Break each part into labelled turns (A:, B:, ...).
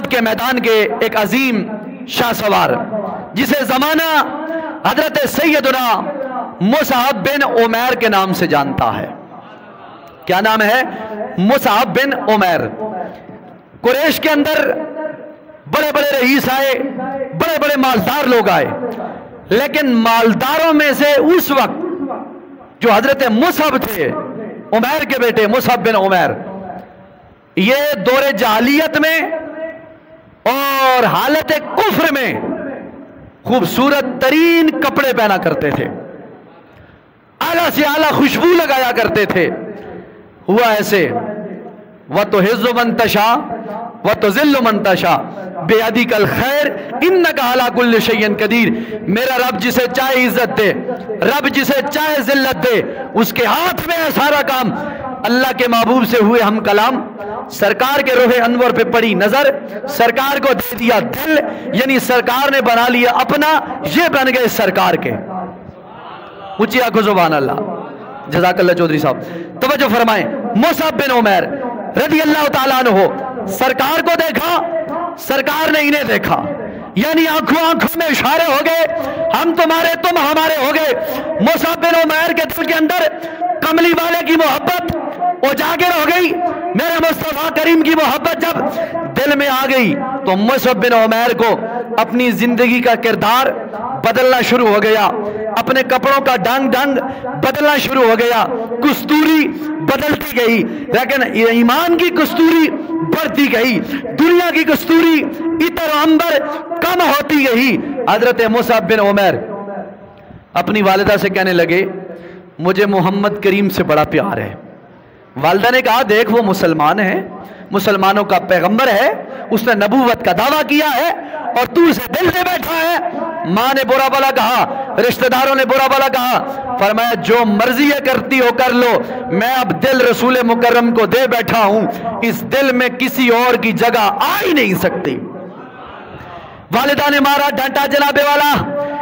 A: ओहद के मैदान के एक अजीम शाह सवार जिसे जमाना हजरत सैयदना मुसअब बिन उमैर के नाम से जानता है। क्या नाम है? मुसअब बिन उमैर। कुरैश के अंदर बड़े बड़े रईस आए, बड़े बड़े मालदार लोग आए, लेकिन मालदारों में से उस वक्त जो हजरत मुसअब थे, उमैर के बेटे मुसअब बिन उमैर, ये दौरे जाहिलियत में और हालत कुफ्र में खूबसूरत तरीन कपड़े पहना करते थे, आला से आला खुशबू लगाया करते थे। हुआ ऐसे, व तो हिज़्ज़ु मन तशा व तो ज़िल्लु मन तशा बेअदिकल खैर इन्नका अला कुल्लि शैइन कदीर। मेरा रब जिसे चाहे इज्जत दे, रब जिसे चाहे जिल्लत दे, उसके हाथ में है सारा काम। अल्लाह के महबूब से हुए हम कलाम, सरकार के रोहे अनवर पे पड़ी नजर, सरकार को दे दिया दिल, यानी सरकार ने बना लिया अपना, ये बन गए सरकार के। ऊंची आंखों सुभान अल्लाह। जज़ाकल्लाह चौधरी साहब, तवज्जो फरमाएं। मुसअब बिन उमैर रज़ी अल्लाह ताला अन्हु सरकार को देखा, सरकार ने इन्हें देखा, यानी आंखों आंखों में इशारे हो गए, हम तुम्हारे तुम हमारे हो गए। मुसअब बिन उमैर के दिल के अंदर कमली वाले की मोहब्बत उजागर हो गई। मेरे मुस्तफा करीम की मोहब्बत जब दिल में आ गई तो मुसअब बिन उमैर को अपनी जिंदगी का किरदार बदलना शुरू हो गया, अपने कपड़ों का ढंग बदलना शुरू हो गया, कस्तूरी बदलती गई, लेकिन ईमान की कस्तूरी बढ़ती गई, दुनिया की कस्तूरी इतर अंबर कम होती गई। हजरत मुसअब बिन उमैर अपनी वालिदा से कहने लगे, मुझे मोहम्मद करीम से बड़ा प्यार है। वालिदा ने कहा, देख वो मुसलमान है, मुसलमानों का पैगंबर है, उसने नबूवत का दावा किया है और तू उसे दिल से बैठा है। माँ ने बुरा भला कहा, रिश्तेदारों ने बुरा भला कहा, फरमाया जो मर्जी है करती हो कर लो, मैं अब दिल रसूल मुकर्रम को दे बैठा हूं, इस दिल में किसी और की जगह आ ही नहीं सकती। वालिदा ने मारा, डांटा जनाबे वाला।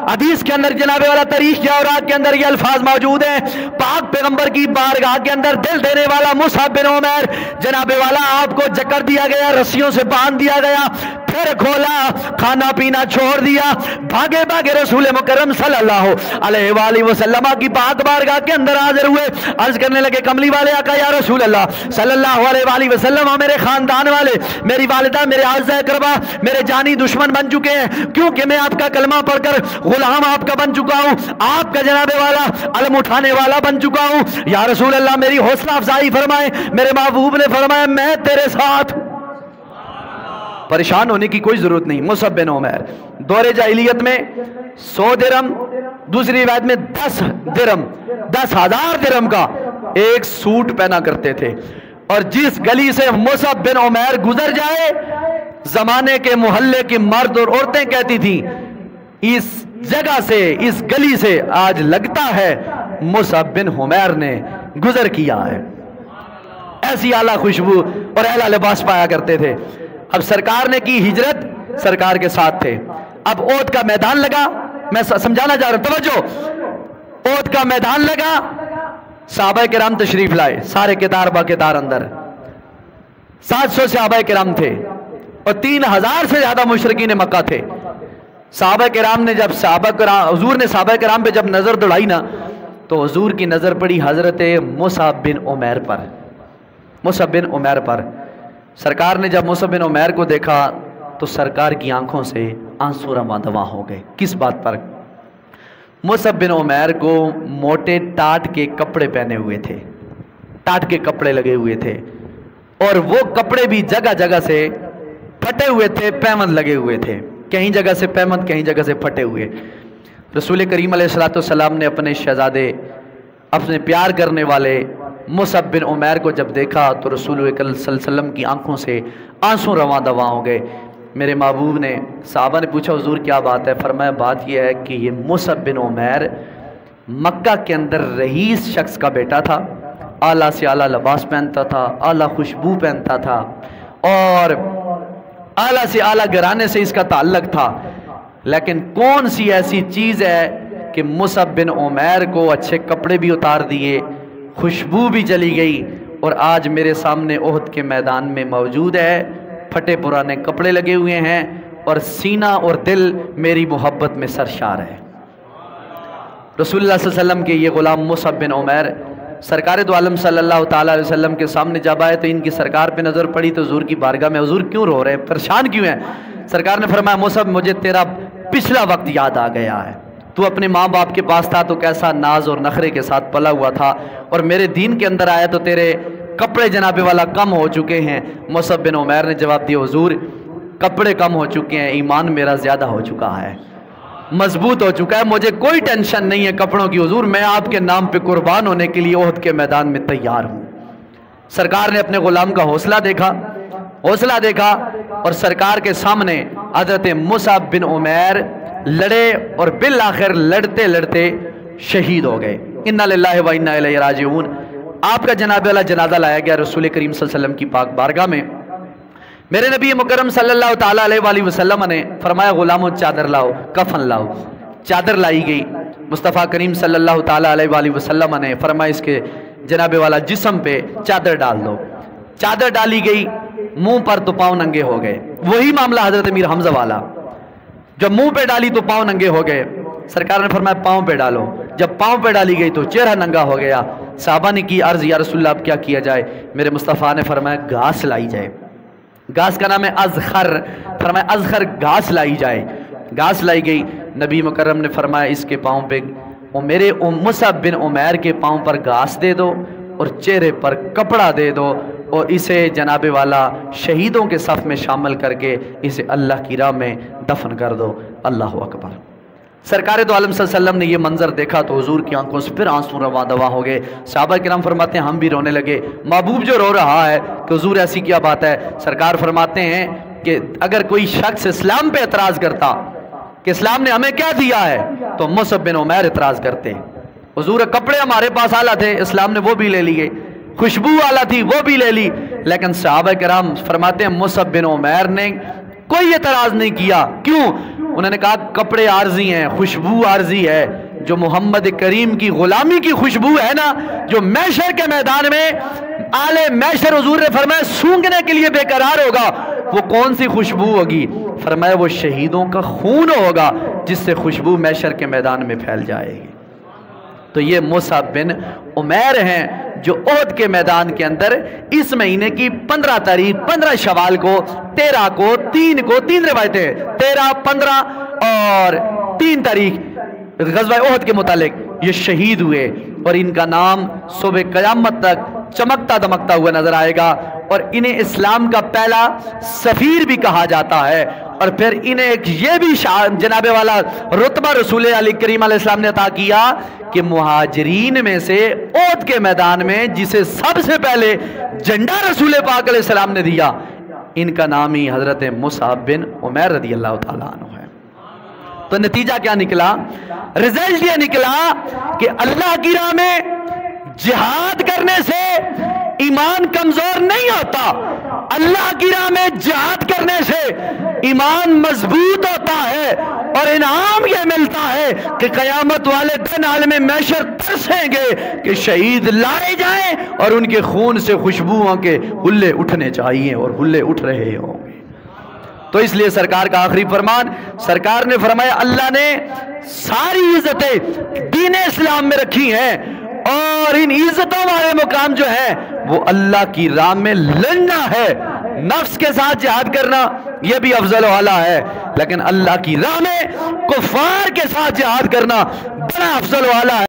A: हदीस के अंदर जनाबे वाला तारीख या औरात के अंदर ये अल्फाज मौजूद हैं, पाक पैगंबर की बारगाह के अंदर दिल देने वाला मुसअब बिन उमैर जनाबे वाला आपको जकड़ दिया गया, रस्सियों से बांध दिया गया, फिर खोला, खाना पीना छोड़ दिया, भागे भागे रसूल मुकर्रम सल्लल्लाहु अलैहि वसल्लम की पाक बारगाह के अंदर हाजिर हुए। अर्ज करने लगे, कमली वाले आका या रसूल अल्लाह सल्लल्लाहु अलैहि वसल्लम, मेरे खानदान वाले, मेरी वालिदा, मेरे आज़ा अक़रबा मेरे जानी दुश्मन बन चुके हैं, क्योंकि मैं आपका कलमा पढ़कर गुलाम आपका बन चुका हूं, आपका जनाबे वाला अलम उठाने वाला बन चुका हूं। या रसूल अल्लाह मेरी हौसला अफजाई फरमाए। मेरे महबूब ने फरमाया, मैं तेरे साथ। परेशान होने की कोई जरूरत नहीं। मुसअब बिन उमैर दौरे जाहिलियत में 100 दिरहम, दूसरी रिवायत में 10 दिरहम, 10,000 दिरहम का एक सूट पहना करते थे, और जिस गली से मुसअब बिन उमैर गुजर जाए, जमाने के मोहल्ले की मर्द और औरतें कहती थी, इस जगह से, इस गली से आज लगता है मुसअब बिन उमैर ने गुजर किया है। ऐसी आला खुशबू और आला लिबास पाया करते थे। अब सरकार ने की हिजरत, सरकार के साथ थे। अब ओहद का मैदान लगा, मैं समझाना चाह रहा हूं, तवज्जो। ओहद का मैदान लगा, सहाबा किराम तशरीफ लाए, सारे कितार बा कितार अंदर 700 सहाबा किराम थे और 3000 से ज्यादा मुशरिकीन मक्का थे। सहाबा किराम ने जब हुजूर ने सहाबा किराम पे जब नजर दौड़ाई ना, तो हुजूर की नजर पड़ी हजरत मुसअब बिन उमैर पर, मुसअब बिन उमैर पर। सरकार ने जब मुसअब बिन उमैर को देखा तो सरकार की आंखों से आंसू रवां हो गए। किस बात पर? मुसअब बिन उमैर को मोटे टाट के कपड़े पहने हुए थे, टाट के कपड़े लगे हुए थे, और वो कपड़े भी जगह जगह से फटे हुए थे, पैमंद लगे हुए थे, कहीं जगह से पैमंद, कहीं जगह से फटे हुए। रसूल करीम अलैहिस्सलाम ने अपने शहजादे, अपने प्यार करने वाले मुसअब बिन उमैर को जब देखा तो रसूल सल्लल्लाहु अलैहि वसल्लम की आंखों से आंसू रवां दवां हो गए। मेरे महबूब ने, साहबा ने पूछा, हुजूर क्या बात है? फरमाया, बात यह है कि ये मुसअब बिन उमैर मक्का के अंदर रईस शख्स का बेटा था, आला से आला लिबास पहनता था, आला खुशबू पहनता था, और आला से आला घराने से इसका ताल्लुक था। लेकिन कौन सी ऐसी चीज़ है कि मुसअब बिन उमैर को अच्छे कपड़े भी उतार दिए, खुशबू भी चली गई, और आज मेरे सामने ओहद के मैदान में मौजूद है। پھٹے پرانے کپڑے لگے ہوئے ہیں اور سینہ اور دل میری محبت میں سرشار ہے۔ رسول اللہ صلی اللہ علیہ وسلم کے یہ غلام مصعب بن عمیر سرکار دو عالم صلی اللہ تعالیٰ علیہ وسلم کے سامنے جب آئے تو ان کی سرکار پہ نظر پڑی تو حضور کی بارگاہ میں حضور کیوں رو رہے ہیں، پریشان کیوں ہیں؟ سرکار نے فرمایا مصعب مجھے تیرا پچھلا وقت یاد آ گیا ہے، تو اپنے ماں باپ کے پاس تھا تو کیسا ناز اور نخرے کے ساتھ پلا ہوا تھا، اور میرے دین کے اندر آیا تو تیرے کپڑے جناب والا کم ہو چکے ہیں۔ مصعب بن عمیر نے جواب دیا حضور کپڑے کم ہو چکے ہیں، ایمان میرا زیادہ ہو چکا ہے، مضبوط ہو چکا ہے، مجھے کوئی ٹینشن نہیں ہے کپڑوں کی حضور، میں آپ کے نام پہ قربان ہونے کے لیے احد کے میدان میں تیار ہوں۔ سرکار نے اپنے غلام کا حوصلہ دیکھا اور سرکار کے سامنے حضرت مصعب بن عمیر لڑے اور بالآخر لڑتے لڑتے شہید ہو گئے۔ انا للہ و انا الیہ راجعون۔ آپ کا جناب والا جنازہ لایا گیا رسول کریم صلی اللہ علیہ وسلم کی پاک بارگاہ میں۔ میرے نبی مکرم صلی اللہ تعالیٰ علیہ وآلہ وسلم نے فرمایا غلاموں چادر لاؤ، کفن لاؤ۔ چادر لائی گئی، مصطفیٰ کریم صلی اللہ تعالیٰ علیہ وآلہ وسلم نے فرمایا اس کے جناب والا جسم پہ چادر ڈال دو۔ چادر ڈالی گئی، منہ پر تو پاؤں ننگے ہو گئے۔ وہی معاملہ حضرت امیر حمزہ والا، جب منہ پہ ڈالی تو پاؤں ننگے ہو گئے۔ سرکار نے فرمایا پاؤں پہ ڈالو، جب پاؤں پہ ڈالی گئی تو چہرہ ننگا ہو گیا۔ صحابہ نے کی عرض یا رسول اللہ اب کیا کیا جائے؟ میرے مصطفیٰ نے فرمایا گھاس لائی جائے، گھاس کا نام ہے ازخر، فرمایا ازخر گھاس لائی جائے۔ گھاس لائی گئی، نبی مکرم نے فرمایا اس کے پاؤں پہ میرے مصعب بن عمیر کے پاؤں پر گھاس دے دو اور چہرے پر کپڑا دے دو اور اسے جناب والا شہیدوں کے صف میں شامل کر کے اسے اللہ کی راہ میں دفن کر دو۔ اللہ اکبر۔ سرکار دو عالم صلی اللہ علیہ وسلم نے یہ منظر دیکھا تو حضور کی آنکھوں سے پھر آنسو رواں دواں ہو گئے۔ صحابہ کرام فرماتے ہیں ہم بھی رونے لگے، محبوب جو رو رہا ہے کہ حضور ایسی کیا بات ہے؟ سرکار فرماتے ہیں کہ اگر کوئی شخص اسلام پہ اعتراض کرتا کہ اسلام نے ہمیں کیا دیا ہے تو مصعب بن عمیر اعتراض کرتے ہیں۔ حضور کپڑے ہمارے پاس اعلیٰ تھے، اسلام نے وہ بھی لے لیے، خوشبو اعلیٰ تھی وہ بھی لے لی، لیکن صحابہ کرام فرماتے ہیں مصعب بن عمیر نے کوئی اعتراض نہیں کیا۔ کیوں؟ انہوں نے کہا کپڑے عارضی ہیں، خوشبو عارضی ہے، جو محمد کریم کی غلامی کی خوشبو ہے نا، جو محشر کے میدان میں آل محشر حضور نے فرمایا سونگنے کے لیے بے قرار ہوگا، وہ کون سی خوشبو ہوگی؟ فرمایا وہ شہیدوں کا خون ہوگا جس سے خوشبو محشر کے میدان میں پھیل جائے گی۔ تو یہ مصعب بن عمیر ہیں جو احد کے میدان کے اندر اس مہینے کی 15 تاریخ 15 شوال کو 13 کو 3 کو 3 روایتیں 13 15 اور 3 تاریخ غزوہ احد کے متعلق یہ شہید ہوئے، اور ان کا نام صبح قیامت تک چمکتا دمکتا ہوا نظر آئے گا، اور انہیں اسلام کا پہلا سفیر بھی کہا جاتا ہے، اور پھر انہیں ایک یہ بھی جناب والا رتبہ رسول علی کریم علیہ السلام نے عطا کیا کہ مہاجرین میں سے احد کے میدان میں جسے سب سے پہلے جھنڈا رسول پاک علیہ السلام نے دیا، ان کا نام ہی حضرت مصعب بن عمیر رضی اللہ تعالیٰ عنہ ہے۔ تو نتیجہ کیا نکلا؟ رزلٹ یہ نکلا کہ اللہ کی راہ میں جہاد کرنے سے ایمان کمزور نہیں ہوتا، اللہ کی راہ میں جہاد کرنے سے ایمان مضبوط ہوتا ہے، اور انعام یہ ملتا ہے کہ قیامت والے دن عالم محشر ترسیں گے کہ شہید لائے جائیں اور ان کے خون سے خوشبوؤں کے ہلے اٹھنے چاہیے، اور ہلے اٹھ رہے ہوں گے۔ تو اس لیے سرکار کا آخری فرمان، سرکار نے فرمایا اللہ نے ساری عزتیں دین اسلام میں رکھی ہیں، اور ان عزتوں والے مقام جو ہے وہ اللہ کی راہ میں لڑنا ہے، نفس کے ساتھ جہاد کرنا یہ بھی افضل و اعلیٰ ہے، لیکن اللہ کی راہ میں کفار کے ساتھ جہاد کرنا بڑا افضل و اعلیٰ ہے۔